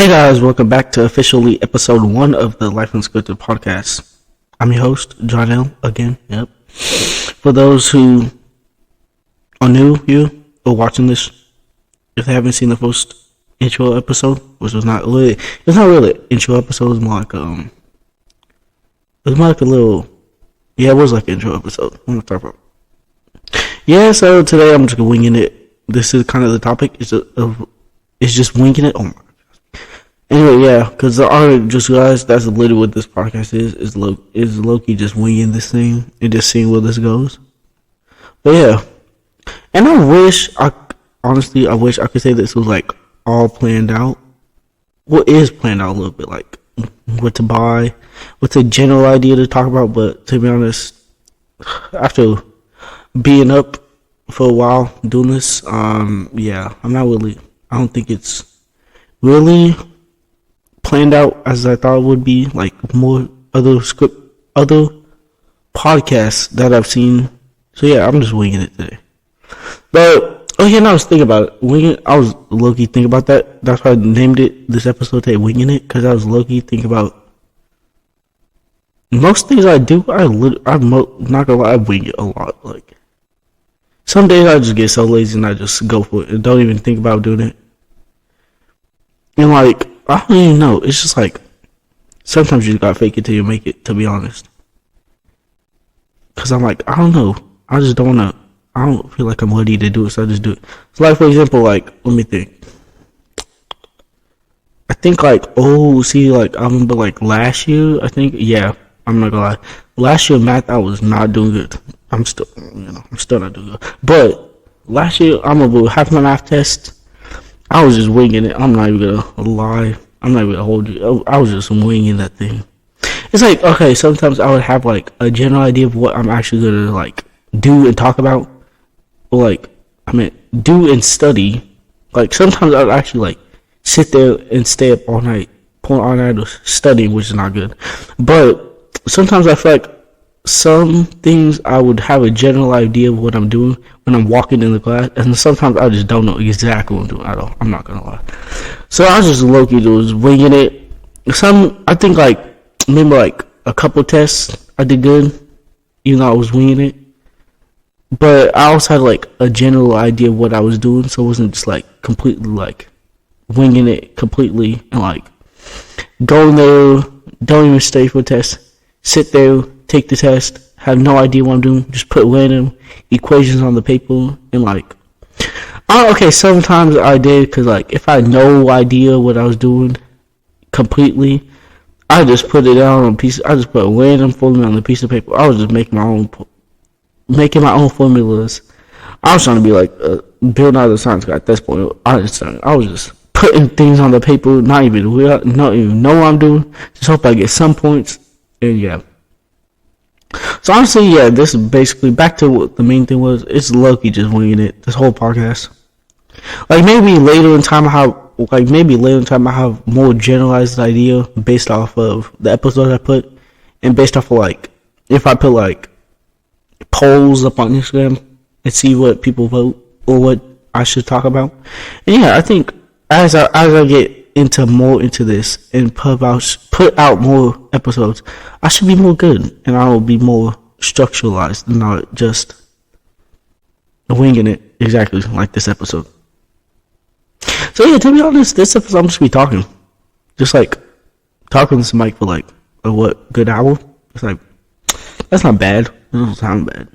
Hey guys, welcome back to officially episode 1 of the Life Unscripted podcast. I'm your host, John L. again. Yep. For those who are new here or watching this, if they haven't seen the first intro episode, which was not really, it's not really an intro episode, it was more like a little, it was like an intro episode. I'm gonna talk about. Yeah, so today I'm just winging it. This is kind of the topic. It's just winging it. Oh my. Anyway, yeah, because I already just realized that's literally what this podcast is Loki just winging this thing and just seeing where this goes. But yeah, and I wish I could say this was like all planned out. What is planned out a little bit, like what to buy, what's a general idea to talk about. But to be honest, after being up for a while doing this, I don't think it's really planned out as I thought it would be, like more other podcasts that I've seen. So yeah, I'm just winging it today. But I was thinking about it. I was low-key thinking about that. That's why I named it this episode today, Winging It, because I was low-key thinking about most things I do. I'm not gonna lie, I wing it a lot. Like some days I just get so lazy and I just go for it and don't even think about doing it. And like, I don't even know. It's just like sometimes you gotta fake it till you make it, to be honest. Cause I'm like, I don't know. I don't feel like I'm ready to do it, so I just do it. So like, for example, like, let me think. I think like, I remember like last year, I'm not gonna lie. Last year math, I was not doing good. I'm still not doing good. But last year, I remember half my math test, I was just winging it. I'm not even gonna lie. I'm not even gonna hold you. I was just winging that thing. It's like, okay, sometimes I would have like a general idea of what I'm actually gonna like do and talk about, or do and study. Like sometimes I would actually like sit there and stay up all night studying, which is not good. But sometimes I feel like some things I would have a general idea of what I'm doing when I'm walking in the class, and sometimes I just don't know exactly what I'm doing at all. I'm not gonna lie. So I was just low-key was winging it. I think like maybe like a couple tests I did good, even though I was winging it. But I also had like a general idea of what I was doing, so it wasn't just like completely like winging it completely and like going there, don't even study for a test, sit there, take the test, have no idea what I'm doing, just put random equations on the paper, and like, sometimes I did, because like, if I had no idea what I was doing completely, I just put it down on I just put a random formula on a piece of paper. I was just making my own formulas. I was trying to be like Bill Nye the Science Guy at this point. I was just putting things on the paper, not even know what I'm doing, just hope I get some points, and yeah. So honestly, yeah, this is basically back to what the main thing was. It's Loki just winging it. This whole podcast. Like maybe later in time I have more generalized idea based off of the episodes I put, and based off of like if I put like polls up on Instagram and see what people vote or what I should talk about. And yeah, I think as I get more into this and put out more episodes, I should be more good and I will be more structuralized and not just winging it exactly like this episode. So yeah, to be honest, this episode I'm just be talking, just like talking to this mic for like a good hour. It's like that's not bad. It doesn't sound bad.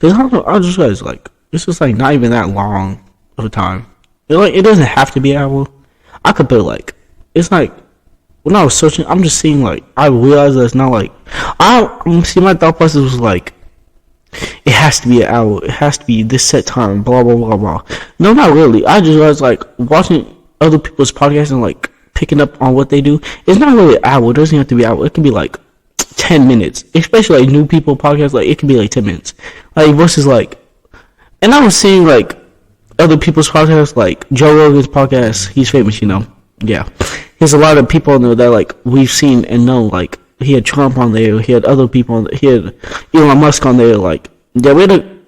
Cause I just realized like it's just like not even that long of a time. It doesn't have to be an hour. I could put like, it's like, when I was searching, I'm just seeing like, I realized that it's not like, my thought process was like, it has to be an hour, it has to be this set time, blah, blah, blah, blah. No, not really. I just was like, watching other people's podcasts and like picking up on what they do. It's not really an hour. It doesn't have to be an hour. It can be like 10 minutes, especially like new people podcasts. Like it can be like 10 minutes, like versus like. And I was seeing like other people's podcasts, like Joe Rogan's podcast. He's famous, you know. Yeah, there's a lot of people on there that like we've seen and know. Like he had Trump on there. He had other people on there. He had Elon Musk on there. Like yeah,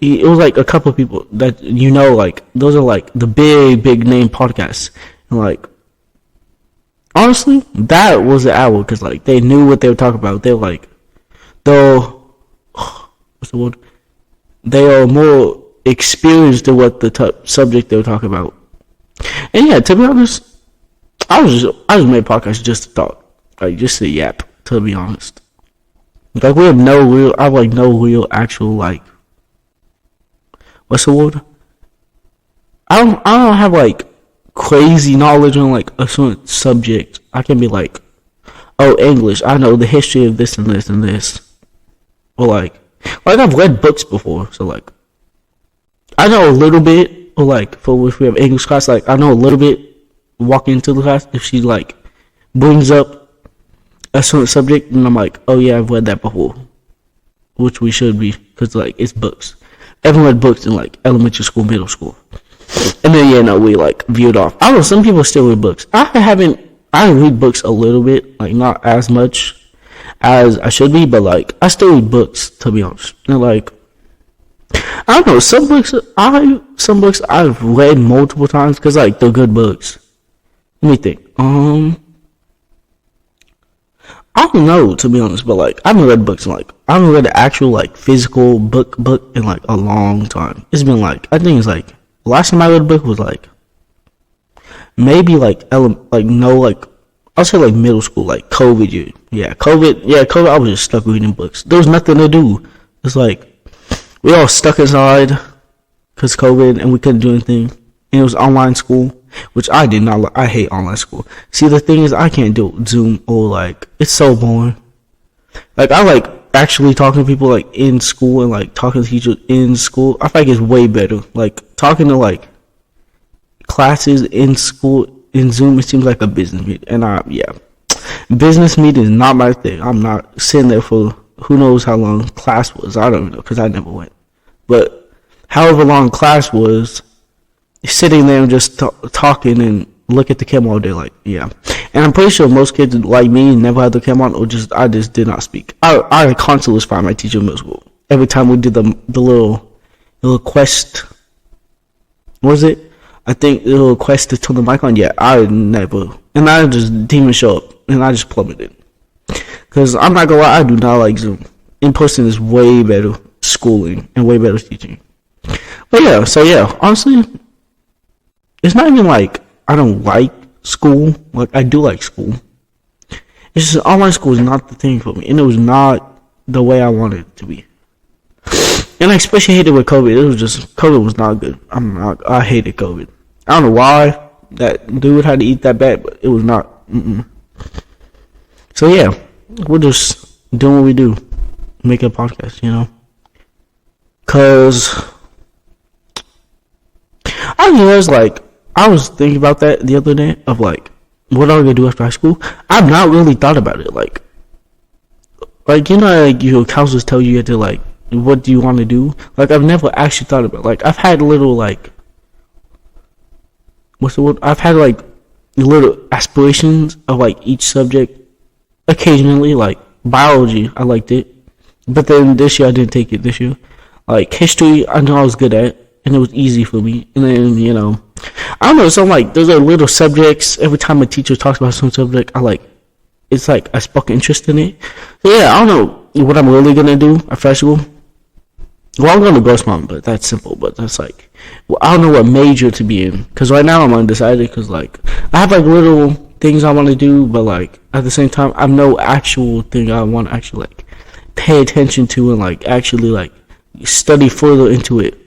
it was like a couple of people that you know. Like those are like the big name podcasts. And like honestly, that was an hour because like they knew what they were talking about. They were like, though, what's the word? They are more experienced in what the subject they were talking about. And yeah, to be honest, I just made podcasts just to talk, like just to yap. To be honest, like we have I have like no real actual like, what's the word? I don't have like crazy knowledge on like a certain subject. I can be like, oh, English, I know the history of this and this and this, or like I've read books before, so like I know a little bit. Or like for if we have English class, like I know a little bit. Walking into the class, if she like brings up a certain subject, and I'm like, oh yeah, I've read that before, which we should be, because like it's books. Everyone read books in like elementary school, middle school, and then yeah, no, we like veered off. I don't know, some people still read books. I read books a little bit, like not as much as I should be, but like I still read books, to be honest. And like I don't know, some books I've read multiple times because like they're good books. Let me think. I don't know, to be honest, but like I haven't read books in like I haven't read an actual like physical book in like a long time. It's been like I think it's like the last time I read a book was like maybe like I'll say like middle school, like COVID year. Yeah, COVID. I was just stuck reading books. There was nothing to do. It's like we all stuck inside because COVID and we couldn't do anything. And it was online school, which I did not like. I hate online school. See, the thing is, I can't do Zoom or like, it's so boring. Like, I like actually talking to people like in school and like talking to teachers in school. I feel like it's way better. Like, talking to like classes in school in Zoom, it seems like a business meeting. And business meeting is not my thing. I'm not sitting there for who knows how long class was. I don't know because I never went. But however long class was, sitting there and just talking and look at the camera all day, like, yeah. And I'm pretty sure most kids like me never had the camera on, or I just did not speak. I constantly was fine my teacher in middle school. Every time we did the little quest, what was it? I think the little quest to turn the mic on, yeah, I never. And I just didn't even show up, and I just plummeted. Because I'm not gonna lie, I do not like Zoom. In person is way better schooling and way better teaching. But yeah, so yeah, honestly, it's not even like I don't like school. Like, I do like school. It's just online school is not the thing for me. And it was not the way I wanted it to be. And I especially hated with COVID. COVID was not good. I hated COVID. I don't know why that dude had to eat that bad, but it was not. So yeah, we're just doing what we do. Make a podcast, you know. Cause I realized, like, I was thinking about that the other day of like, what am I gonna do after high school? I've not really thought about it. Like you know, like your counselors tell you to like, what do you want to do? Like, I've never actually thought about it. Like, I've had little like, what's the word? I've had like little aspirations of like each subject. Occasionally, like biology, I liked it, but then this year I didn't take it. This year, like history, I know I was good at, and it was easy for me. And then, you know, I don't know, so like, those are little subjects. Every time a teacher talks about some subject, it's like I spark interest in it. So yeah, I don't know what I'm really gonna do after high school. Well, I'm going to Grossmont, but that's simple. But that's like, well, I don't know what major to be in. Because right now I'm undecided. Because like, I have like little things I want to do. But like, at the same time, I have no actual thing I want to actually like pay attention to. And like, actually like study further into it.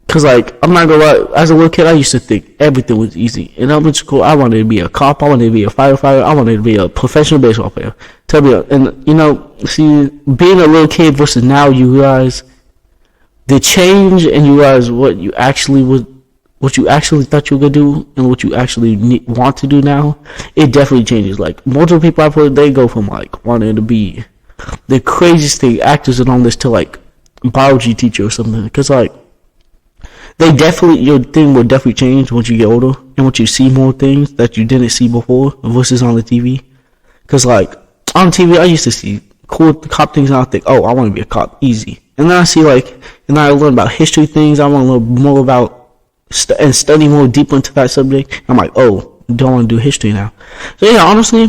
Because like, I'm not going to lie. As a little kid, I used to think everything was easy. In elementary school, I wanted to be a cop. I wanted to be a firefighter. I wanted to be a professional baseball player. Tell me, and you know, see, being a little kid versus now, you realize the change, and you realize what you actually what you actually thought you were gonna do and what you actually want to do now, it definitely changes. Like multiple people I've heard, they go from like wanting to be the craziest thing, actors and all this, to like biology teacher or something. Because like your thing will definitely change once you get older and once you see more things that you didn't see before versus on the TV. Because like on TV, I used to see cool cop things and I think, oh, I want to be a cop, easy. And then I see like, and then I learn about history things. I want to learn more about and study more deeper into that subject. I'm like, oh, don't want to do history now. So yeah, honestly,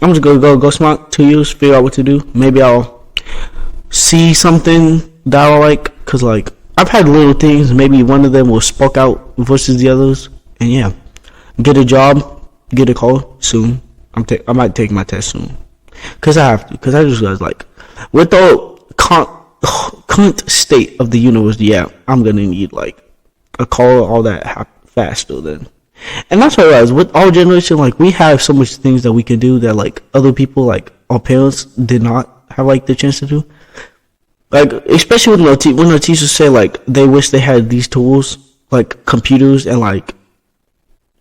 I'm just gonna go smart 2 years, figure out what to do. Maybe I'll see something that I like, cause like I've had little things. Maybe one of them will spark out versus the others. And yeah, get a job, get a call soon. I might take my test soon, cause I have to. Cause I just realized like with the current state of the universe, yeah, I'm gonna need like a call all that faster than. And that's what I realized with our generation, like we have so much things that we can do that like other people, like our parents, did not have like the chance to do. Like especially when the teachers say like they wish they had these tools like computers and like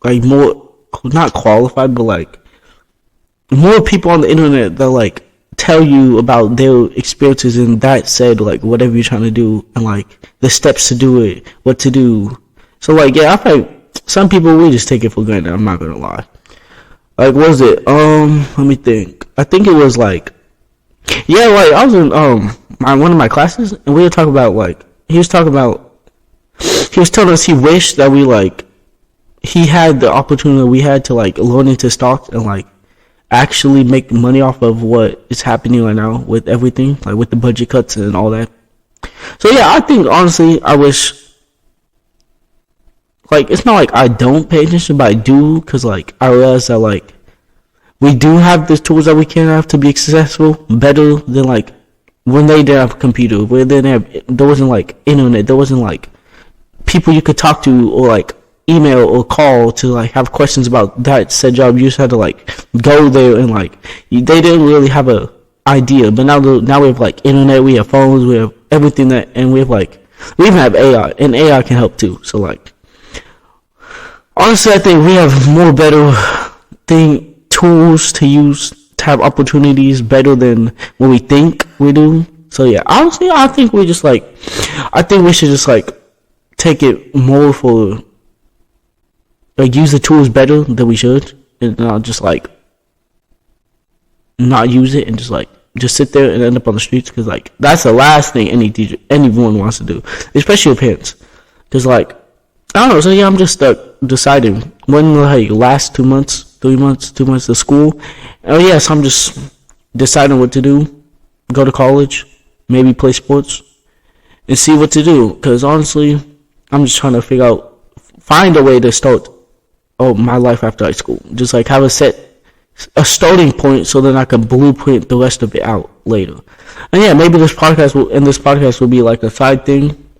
more, not qualified, but like more people on the internet that like tell you about their experiences and that said like whatever you're trying to do and like the steps to do it, what to do. So like yeah, I feel some people we just take it for granted. I'm not gonna lie. Like what was it? Let me think. I think it was like, yeah, like I was in one of my classes and we were talking about like he was telling us he wished that he had the opportunity we had to like learn into stocks and like actually make money off of what is happening right now with everything, like with the budget cuts and all that. So yeah, I think honestly I wish, like it's not like I don't pay attention, but I do, because like I realize that like we do have the tools that we can have to be successful better than like when they didn't have a computer, where there wasn't like internet, there wasn't like people you could talk to or like email or call to like have questions about that said job. You just had to like go there and like they didn't really have a idea. But now we have like internet, we have phones, we have everything and we even have AI, and AI can help too. So like honestly, I think we have more better tools to use to have opportunities better than what we think we do. So yeah, honestly, I think we should just like take it more for like use the tools better than we should, and not just like not use it and just sit there and end up on the streets, because like that's the last thing anyone wants to do, especially your parents. Because like I don't know, so yeah, I'm just deciding when like last 2 months, 2 months of school. Oh yes, I'm just deciding what to do, go to college, maybe play sports, and see what to do. Because honestly, I'm just trying to find a way to start my life after high school. Just like have a starting point, so then I can blueprint the rest of it out later. And yeah, maybe this podcast will be like a side thing,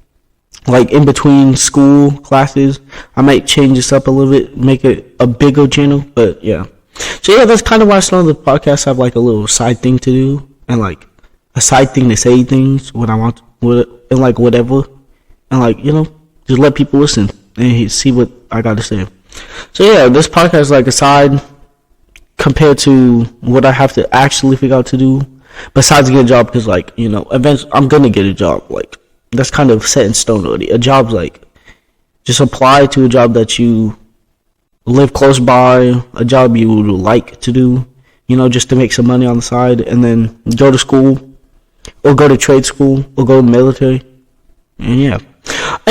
like in between school classes. I might change this up a little bit, make it a bigger channel. But yeah, so yeah, that's kind of why some of the podcasts have like a little side thing to do, and like a side thing to say things when I want, and like whatever, and like just let people listen and see what I got to say. So yeah, this podcast is like a side compared to what I have to actually figure out to do besides get a job, because like eventually I'm gonna get a job. Like that's kind of set in stone already. A job's like just apply to a job that you live close by, a job you would like to do, just to make some money on the side, and then go to school or go to trade school or go to the military. And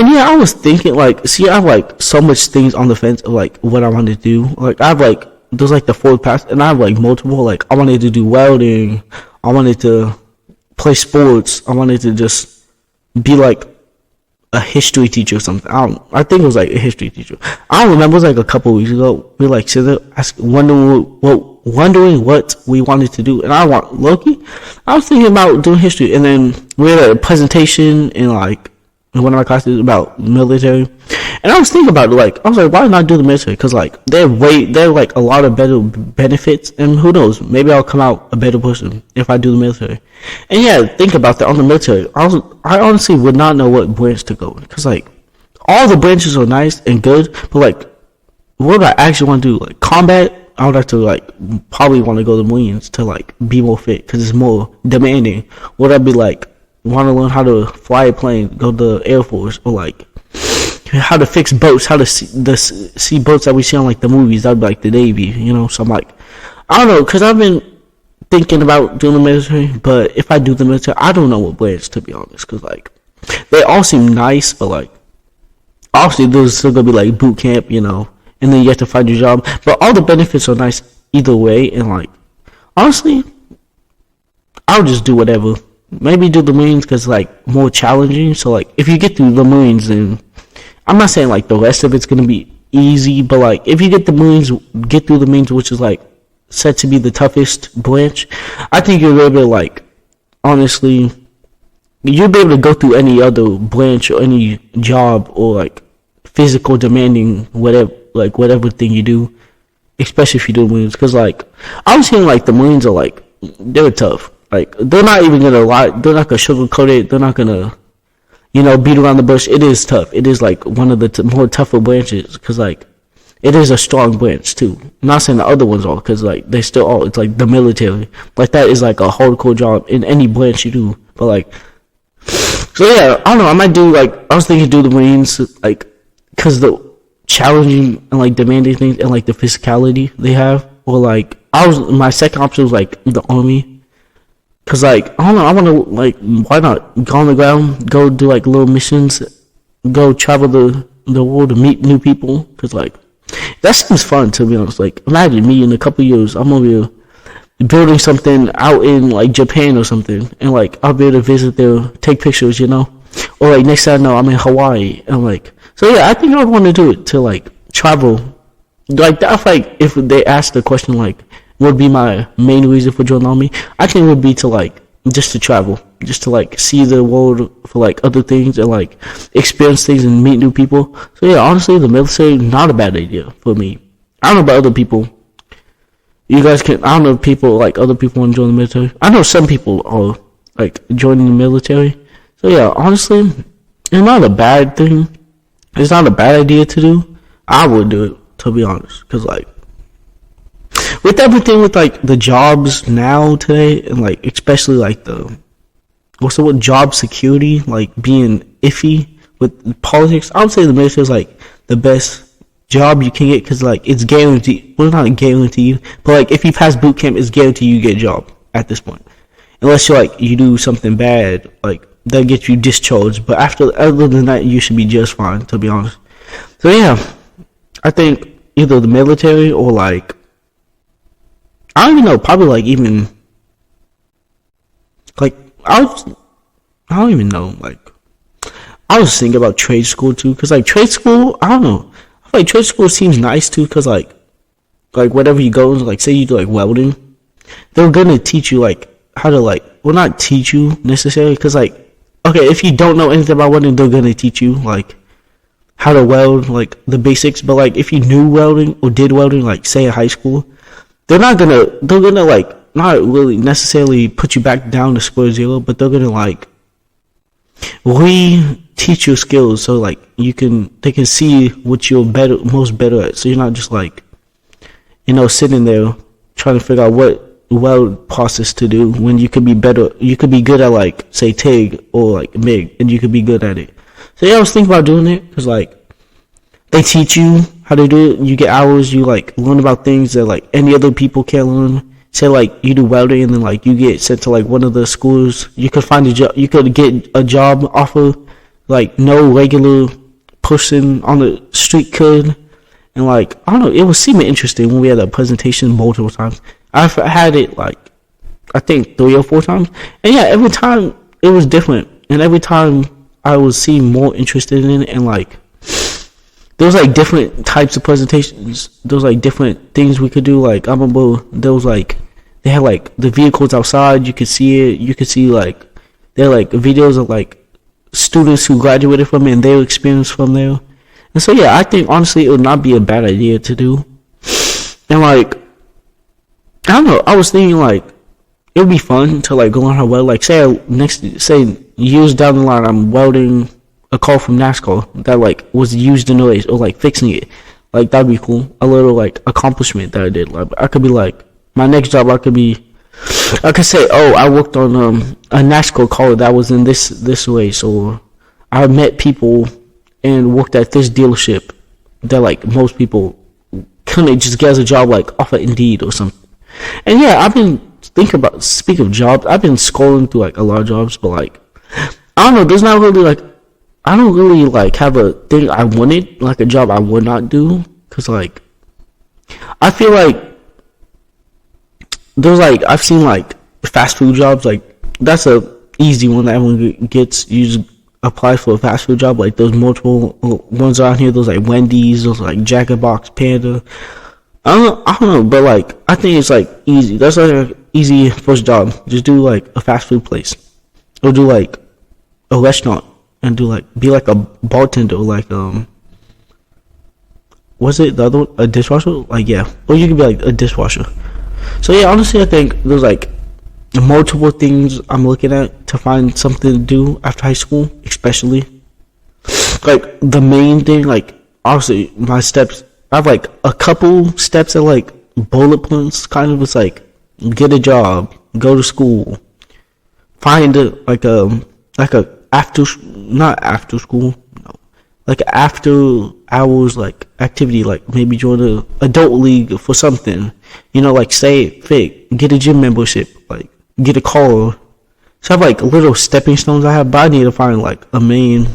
yeah, I was thinking like, see, I have like so much things on the fence of like what I want to do. Like I have like there's like the forward path, and I have like multiple. Like I wanted to do welding, I wanted to play sports, I wanted to just be like a history teacher or something. I think it was like a history teacher. I don't remember. It was like a couple weeks ago. We like sit there wondering what we wanted to do, and I was thinking about doing history, and then we had a presentation in like one of my classes about military, and I was thinking about it. Like I was like, why not do the military? Because like they're like a lot of better benefits, and who knows, maybe I'll come out a better person if I do the military. And yeah, think about that on the military. I honestly would not know what branch to go, because like all the branches are nice and good, but like, what do I actually want to do? Like combat, I would have to like probably want to go to the Marines to like be more fit because it's more demanding. Would I be like want to learn how to fly a plane, go to the Air Force, or like how to fix boats, how to see boats that we see on like the movies? That'd be like the Navy, you know. So I'm like, I don't know, because I've been thinking about doing the military, but if I do the military, I don't know what branch, to be honest, because like they all seem nice, but like obviously there's still gonna be like boot camp, you know, and then you have to find your job. But all the benefits are nice either way, and like honestly, I'll just do whatever. Maybe do the Marines because like more challenging. So like if you get through the Marines, then I'm not saying like the rest of it's gonna be easy, but like if you get through the Marines, which is like said to be the toughest branch, I think you'll be able to like honestly, you'll be able to go through any other branch or any job or like physical demanding whatever thing you do, especially if you do Marines. Because like I was hearing like the Marines are like they're tough. Like they're not even gonna lie. They're not gonna sugarcoat it. They're not gonna, you know, beat around the bush. It is tough. It is like one of the more tougher branches because like it is a strong branch too. I'm not saying the other ones are because like they still are. It's like the military. Like that is like a hardcore job in any branch you do. But like, so yeah, I don't know. I might do like I was thinking do the Marines like because the challenging and like demanding things and like the physicality they have. Or like my second option was like the Army. Cause like I don't know, I want to like why not go on the ground, go do like little missions, go travel the world to meet new people. Cause like that seems fun to be honest. Like imagine me in a couple years, I'm gonna be building something out in like Japan or something, and like I'll be able to visit there, take pictures, you know. Or like next time I know I'm in Hawaii, and like so yeah, I think I would want to do it to like travel. Like that's like if they ask the question like would be my main reason for joining the Army, I think it would be to like just to travel, just to like see the world for like other things and like experience things and meet new people. So yeah, honestly, the military not a bad idea for me. I don't know about other people. You guys can. I don't know if people like other people want to join the military. I know some people are like joining the military. So yeah, honestly, it's not a bad thing. It's not a bad idea to do. I would do it to be honest, because like. With everything with like the jobs now today and like especially like the what's the word job security like being iffy with politics, I would say the military is like the best job you can get because like it's guaranteed. Well, not guaranteed, but like if you pass boot camp, it's guaranteed you get a job at this point. Unless you do something bad, like that gets you discharged. But other than that, you should be just fine. To be honest. So yeah, I think either the military or like. I don't even know, probably like even, like, I don't even know, like, I was thinking about trade school too, cause like trade school, I don't know, I feel like trade school seems nice too, cause like whatever you go, like say you do like welding, they're gonna teach you like how to like, well not teach you necessarily, cause like, okay, if you don't know anything about welding, they're gonna teach you like how to weld, like the basics, but like if you knew welding or did welding, like say in high school, they're gonna like not really necessarily put you back down to square zero, but they're gonna like teach your skills so like they can see what you're most better at. So you're not just like, you know, sitting there trying to figure out what weld process to do when you could be better. You could be good at like say TIG or like MIG, and you could be good at it. So yeah, I was thinking about doing it because like they teach you how to do it. You get hours. You like learn about things that like any other people can't learn. Say like you do welding and then like you get sent to like one of the schools. You could find a job. You could get a job offer like no regular person on the street could. And like I don't know, it was seeming interesting when we had a presentation multiple times. I've had it like I think 3 or 4 times, and yeah, every time it was different, and every time I was seeing more interested in it, and like. There was like different types of presentations. There was like different things we could do. Like I remember there was like they had like the vehicles outside. You could see it. You could see like they're like videos of like students who graduated from it and their experience from there. And so yeah, I think honestly it would not be a bad idea to do. And like I don't know. I was thinking like it would be fun to like go on how well. Like say years down the line I'm welding. a car from NASCAR that like was used in the race or like fixing it. Like that'd be cool. A little like accomplishment that I did. Like I could be like my next job. I could say, oh, I worked on a NASCAR car that was in this race, or I met people and worked at this dealership that like most people couldn't just get as a job like off of Indeed or something. And yeah, I've been thinking about, speak of jobs, I've been scrolling through like a lot of jobs, but like I don't know, there's not really like, I don't really like have a thing I wanted, like a job I would not do, cause like I feel like there's like, I've seen like fast food jobs, like that's a easy one that everyone gets. You just apply for a fast food job, like those multiple ones around here, those like Wendy's, those like Jack in the Box, Panda. I don't know, but like I think it's like easy. That's like an easy first job. Just do like a fast food place, or do like a restaurant, and do like be like a bartender, like was it the other one? A dishwasher? Like yeah, or you could be like a dishwasher. So yeah, honestly, I think there's like multiple things I'm looking at to find something to do after high school, especially like the main thing. Like obviously, my steps. I have like a couple steps that like bullet points. Kind of, it's like get a job, go to school, find like a not after school, no, like after hours like activity, like maybe join a adult league for something, you know, like say fake, get a gym membership, like get a car. So I have like little stepping stones I have, but I need to find like a main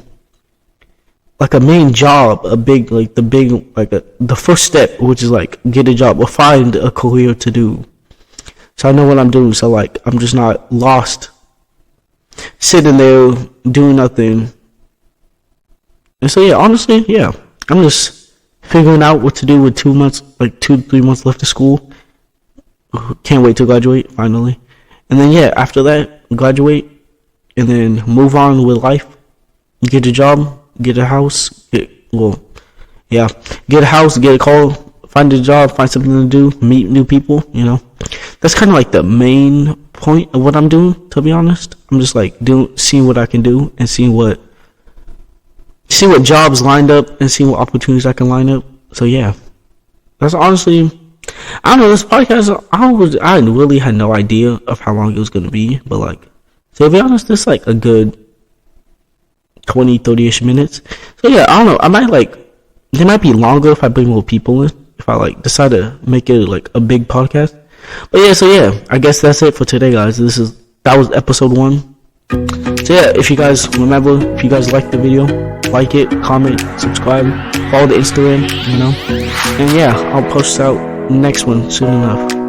job, the first step, which is like get a job or find a career to do. So I know what I'm doing, so like I'm just not lost sitting there doing nothing. And so yeah, honestly, yeah, I'm just figuring out what to do with 2 months, like 2 to 3 months left of school. Can't wait to graduate finally. And then yeah, after that, graduate and then move on with life. Get a job, get a house, get a house, get a car, find a job, find something to do, meet new people, you know. That's kind of like the main point of what I'm doing, to be honest. I'm just like seeing what I can do and seeing what jobs lined up and seeing what opportunities I can line up. So yeah, that's honestly, I don't know, this podcast, I really had no idea of how long it was going to be, but like, to be honest, it's like a good 20-30ish minutes. So yeah, I don't know, I might like, they might be longer if I bring more people in, if I like decide to make it like a big podcast. But yeah, so yeah, I guess that's it for today, guys. That was episode 1. So yeah, if you guys like the video, like it, comment, subscribe, follow the Instagram, you know. And yeah, I'll post out next one soon enough.